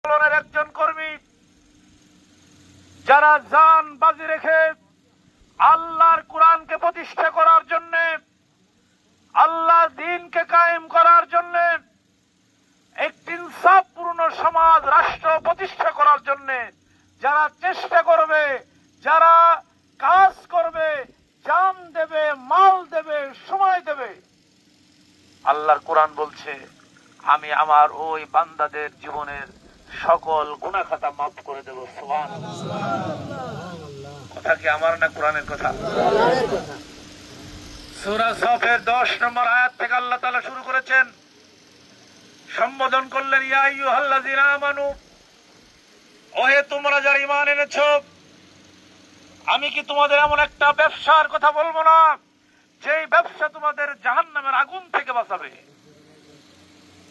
আন্দোলনের একজন কর্মী, যারা জান বাজি রেখে আল্লাহর কোরআনকে প্রতিষ্ঠা করার জন্য, আল্লাহর দ্বীনকে কায়েম করার জন্য, একটি ইনসাফপূর্ণ সমাজ রাষ্ট্র প্রতিষ্ঠা করার জন্য যারা চেষ্টা করবে, যারা কাজ করবে, জান দেবে, মাল দেবে, সময় দেবে, আল্লাহর কোরআন বলছে আমি আমার ওই বান্দাদের জীবনের সকল গুনাহ খাতা মাফ করে দেব। সুবহানাল্লাহ। কথা কি আমার না কোরআনের কথা? সূরা সফের 10 নম্বর আয়াত থেকে আল্লাহ তাআলা শুরু করেছেন, সম্বোধন করলেন ইয়া আইয়ুহাল্লাযিনা আমানু, ওহে তোমরা যারা ঈমান এনেছো, আমি কি তোমাদের এমন একটা ব্যবসার কথা বলবো না যেই ব্যবসা তোমাদের জাহান্নামের আগুন থেকে বাঁচাবে?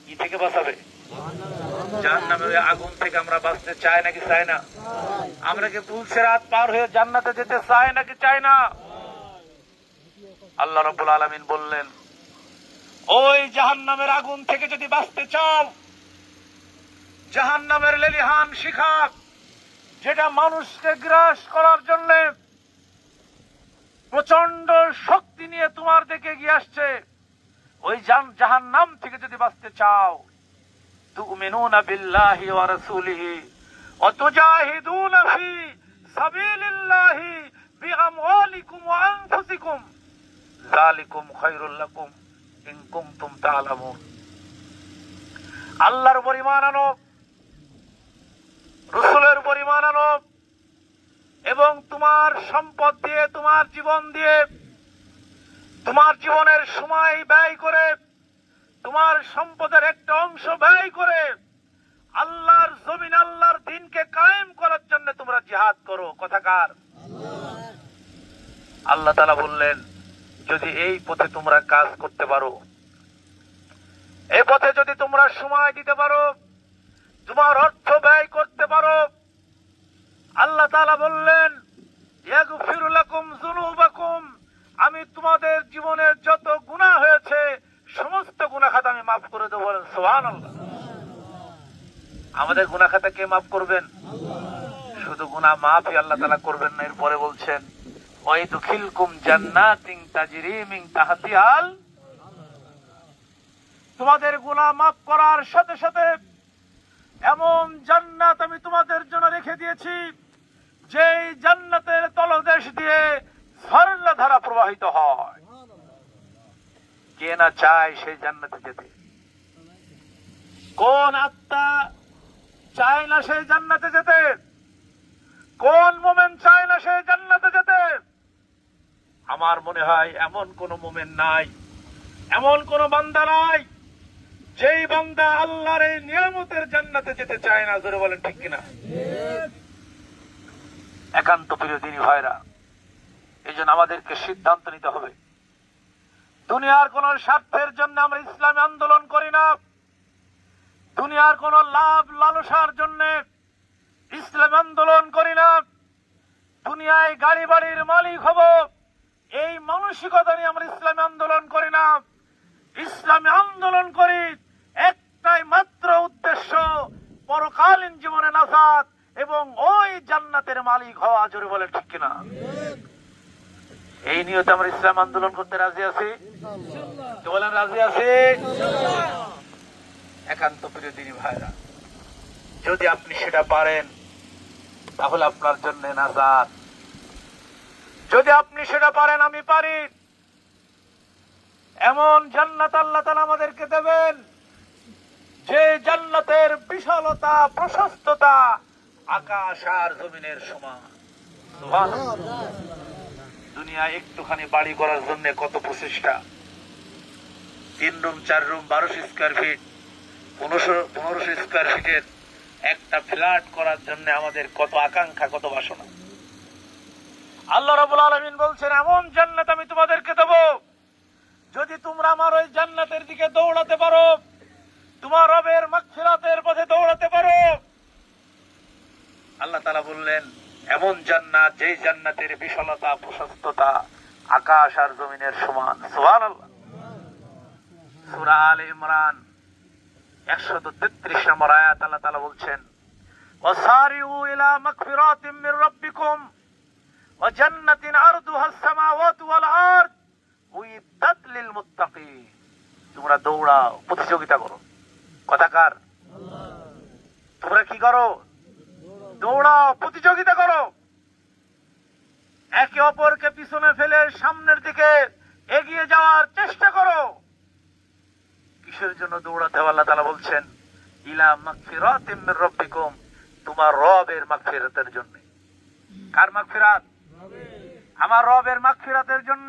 কি থেকে বাঁচাবে? জাহান্নামের আগুন থেকে আমরা বাঁচতে চাই নাকি চাই না? আমরা কি পুলসিরাত পার হয়ে জান্নাতে যেতে চাই নাকি চাই না? আল্লাহ রাব্বুল আলামিন বললেন, ওই জাহান্নামের আগুন থেকে যদি বাঁচতে চাও, জাহান্নামের লেলিহান শিখা যেটা মানুষকে গ্রাস করার জন্য প্রচন্ড শক্তি নিয়ে তোমার দিকে এগিয়ে আসছে, ওই জাহান্নাম থেকে যদি বাঁচতে চাও, তুমিনুনা বিল্লাহি ওয়া রাসূলিহি ওয়া তুজাহিদুনা ফি সাবিলিল্লাহি বিআমওয়ালিকুম ওয়া আনফুসিকুম যালিকুম খায়রুল লাকুম ইন কুনতুম তা'লামুন। আল্লাহর উপর ঈমান আনো, রাসূলের উপর ঈমান আনো, এবং তোমার সম্পদ দিয়ে, তোমার জীবন দিয়ে, তোমার জীবনের সময় ব্যয় করে, তোমার সম্পদের একটা অংশ ব্যয় করে আল্লাহর জমিন, আল্লাহর দ্বীনকে কায়েম করার জন্য তোমরা জিহাদ করো। কথাকার আল্লাহ তাআলা বললেন, যদি এই পথে তোমরা কাজ করতে পারো, এই পথে যদি তোমরা সময় দিতে পারো, তোমার অর্থ ব্যয় করতে পারো, আল্লাহ তাআলা বললেন ইয়াগফিরু লাকুম যুনুবাকুম, আমি তোমাদের জীবনের যত গুনাহ হয়েছে সমস্ত গুনাহ খাতা আমি মাফ করে দেব। বলেন সুবহানাল্লাহ। আমাদের গুনাহ খাতা কে মাফ করবেন? শুধু গুনাহ মাফই আল্লাহ তাআলা করবেন না, এরপরে বলছেন ওয়া ইদখিলকুম জান্নাতিন তাজরি মিন তাহতিহাল, তোমাদের গুনাহ মাফ করার সাথে সাথে এমন জান্নাত আমি তোমাদের জন্য রেখে দিয়েছি যেই জান্নাতের তলদেশ দিয়ে ঝর্ণাধারা প্রবাহিত হয়। কে না চায় সেই জান্নাতে যেতে? কোন আত্মা চায় না সেই জান্নাতে যেতে? কোন মুমিন চায় না সেই জান্নাতে যেতে? আমার মনে হয় এমন কোন মুমিন নাই, এমন কোন বান্দা নাই যেই বান্দা আল্লাহর এই নিয়ামতের জান্নাতে যেতে চায় না। জোরে বলেন ঠিক কিনা? একান্ত প্রিয় দিনী ভাইরা, এই জন্য আমাদেরকে সিদ্ধান্ত নিতে হবে, দুনিয়ার কোন স্বার্থের জন্য আমরা ইসলামী আন্দোলন করি না, দুনিয়ার কোন লাভ লালসার জন্য ইসলামী আন্দোলন করি না, দুনিয়ায় গাড়ি বাড়ির মালিক হব এই মানসিকতা নিয়ে আমরা ইসলামী আন্দোলন করি না। ইসলামী আন্দোলন করি একটাই মাত্র উদ্দেশ্য, পরকালীন জীবনে নাজাত এবং ওই জান্নাতের মালিক হওয়া। জোরে বলে ঠিক কিনা? এই নিয়তে আমরা ইসলাম আন্দোলন করতে রাজি আছি। বলেন রাজি আছি। একান্ত প্রিয় দিনী ভাইরা, যদি আপনি সেটা পারেন তাহলে আপনার জন্য নাজাত। যদি আপনি সেটা পারেন, আমি পারি, এমন জান্নাত আল্লাহ তাআলা আমাদেরকে দেবেন যে জান্নাতের বিশালতা, প্রশস্ততা আকাশ আর জমিনের সমান। সুবহানাল্লাহ। দুনিয়ায় একটুখানি বাড়ি করার জন্য কত প্রচেষ্টা, 3 room 4 room 1200 square feet, 1500 square ফিটের একটা ফ্ল্যাট করার জন্য আমাদের কত আকাঙ্ক্ষা, কত বাসনা। আল্লাহ রাব্বুল আলামিন বলছেন, এমন জান্নাত আমি তোমাদেরকে দেব, যদি তোমরা আমার ওই জান্নাতের দিকে দৌড়াতে পারো, তোমার রবের মাগফিরাতের পথে দৌড়াতে পারো। আল্লাহ তাআলা বললেন, এমন জান্নাত যেই জান্নাতের বিশালতা, প্রশস্ততা আকাশ আর জমিনের সমান। সুবহানাল্লাহ। সূরা আলে ইমরান 133 নম্বর আয়াত আল্লাহ তাআলা বলছেন, وسارعوا إلى مغفرات من ربكم وجنة عرضها السماوات والأرض উইদ্দাত লিল মুত্তাকিন। তোমরা দৌড়াও, প্রতিযোগিতা করো। কথাকার তোমরা কি করো? দৌড়াও, প্রতিযোগিতা করো। একে অপরকে পিছনে ফেলে সামনের দিকে এগিয়ে যাওয়ার চেষ্টা করো। কিসের জন্য দৌড়াতে হবে? আল্লাহ তাআলা বলছেন ইলা মাগফিরাতিম মির রাব্বিকুম, তোমার রবের মাগফিরাতের জন্য। কার মাগফিরাত? আমার রবের মাগফিরাতের জন্য।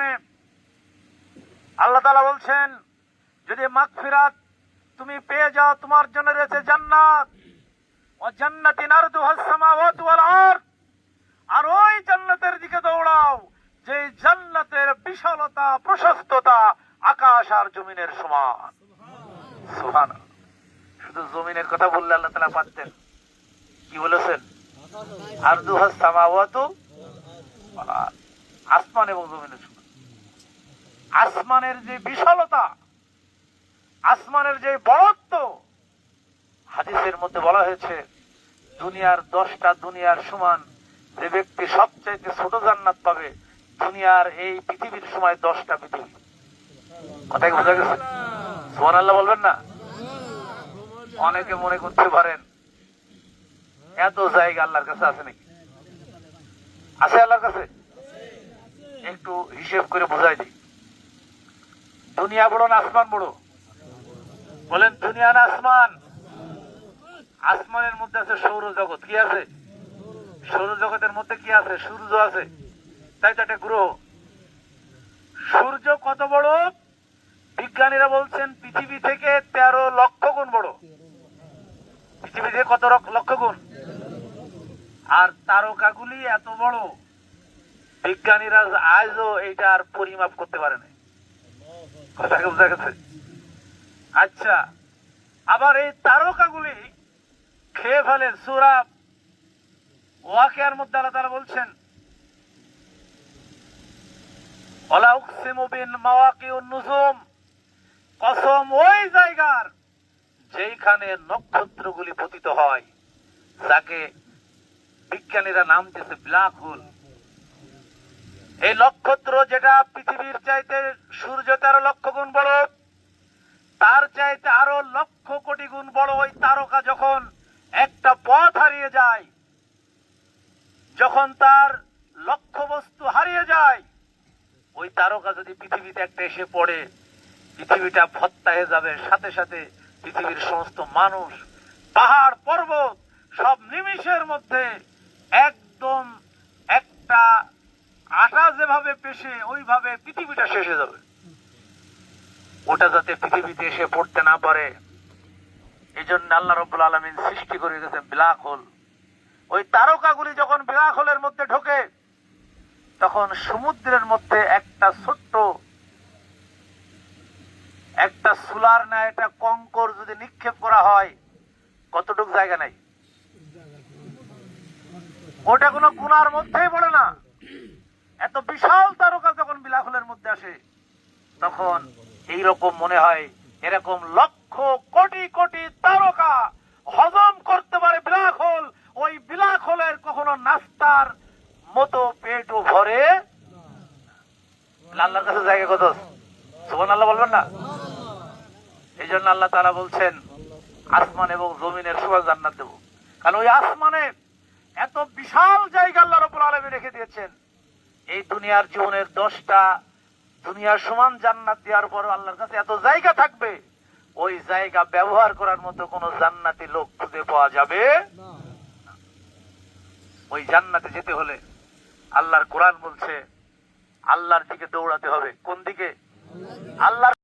আল্লাহ তাআলা বলছেন যদি মাগফিরাত তুমি পেয়ে যাও, তোমার জন্য রয়েছে জান্নাত। ওয়া জান্নাতিন আরদুহাস সামাওয়াতু ওয়াল আরদ, আর ওই জান্নাতের দিকে দৌড়াও যে জান্নাতের বিশালতা প্রশস্ততা আকাশ আর জমিনের সমান। সুবহানাল্লাহ। শুধু জমিনের কথা বললে আল্লাহ তাআলা পারতেন। কি বলেছেন? আরদুহাস সামাওয়াতু ওয়াল আরদ, আসমান এবং জমিনের সমান। আসমানের যে বিশালতা, আসমানের যে বড়ত্ব, হাদিসের মধ্যে বলা হয়েছে দুনিয়ার 10টা দুনিয়ার সমান যে ব্যক্তি সবচাইতে ছোট জান্নাত পাবে, দুনিয়ার এই পৃথিবীর সময় 10টা পৃথিবী। কথা কি বোঝা গেছে? সুবহানাল্লাহ বলবেন না? অনেকে মনে করতে পারেন এত জায়গা আল্লাহর কাছে আছে নাকি? আছে আল্লাহর কাছে? একটু হিসেব করে বোঝাই দিই। দুনিয়া বড় না আসমান বড়? বলেন দুনিয়া না আসমান? আসমানের মধ্যে আছে সৌরজগৎ। কি আছে? সৌরজগতের মধ্যে কি আছে? সূর্য আছে, তাই তো একটা গ্রহ। সূর্য কত বড়? বিজ্ঞানীরা বলছেন পৃথিবী থেকে 13 লক্ষ গুণ বড়। পৃথিবী থেকে কত লক্ষ গুণ? আর তারকাগুলি এত বড়, বিজ্ঞানীরা আজও এইটার পরিমাপ করতে পারে না। কথা বোঝা গেছে? আচ্ছা, আবার এই তারকাগুলি খেয়ে ফেলেন। সূরা ওয়াকিয়ার মধ্যে আল্লাহ তাআলা বলছেন ওয়ালা উকসিমু বিল মাওয়াকিউন নুজুম, কসম ওই জায়গার যেখানে নক্ষত্রগুলি পতিত হয়, যাকে বিজ্ঞানীরা নাম দিয়েছে ব্ল্যাক হোল। এই নক্ষত্র যেটা পৃথিবীর চাইতে সূর্য 13 লক্ষ গুণ বড়, তার চাইতে আরো লক্ষ কোটি গুণ বড় ওই তারকা যখন একটা পথ হারিয়ে যায়, যখন তার লক্ষ্যবস্তু হারিয়ে যায়, ওই তারকা যদি পৃথিবীতে একটা এসে পড়ে, পৃথিবীটা ভত্তা হয়ে যাবে। সাথে সাথে পৃথিবীর সমস্ত মানুষ, পাহাড় পর্বত সব নিমিষের মধ্যে একদম একটা আটা যেভাবে পেশে ওইভাবে পৃথিবীটা শেষ হয়ে যাবে। ওটা যাতে পৃথিবীতে এসে পড়তে না পারে, এই জন্য আল্লাহ রাব্বুল আলামিন সৃষ্টি করে গেছেন ব্ল্যাক হোল। ওই তারকাগুলি যখন ব্ল্যাক হোলের মধ্যে ঢোকে, তখন সমুদ্রের মধ্যে একটা ছোট্ট একটা সুলার না একটা কঙ্কর যদি নিক্ষেপ করা হয়, কতটুকু জায়গা নাই? ওটা কোনো গুনার মধ্যেই পড়ে না। এত বিশাল তারকা যখন ব্ল্যাক হোলের মধ্যে আসে, তখন এইরকম মনে হয় এরকম লক্ষ কোটি কোটি তারকা হজম করতে পারে ব্ল্যাক হোল। ওই ব্ল্যাক হোলের কখনো নাস্তার মতো পেটও ভরে। আল্লাহর কাছে জায়গা কত? সুবহানাল্লাহ বলবেন না? এই জন্য আল্লাহ তাআলা বলছেন আসমান এবং জমিনের সমান জান্নাত দেব। কারণ ওই আসমানে এত বিশাল জায়গা আল্লাহ রাব্বুল আলামিন রেখে দিয়েছেন। এই দুনিয়ার জীবনের 10টা দুনিয়ার সমান জান্নাত দেওয়ার পর আল্লাহর কাছে এত জায়গা থাকবে, ওই জায়গা ব্যবহার করার মতো কোন জান্নাতি লোক খুঁজে পাওয়া যাবে না। ওই জান্নাতে যেতে হলে আল্লাহর কোরআন বলছে আল্লাহর দিকে দৌড়াতে হবে। কোন দিকে? আল্লাহর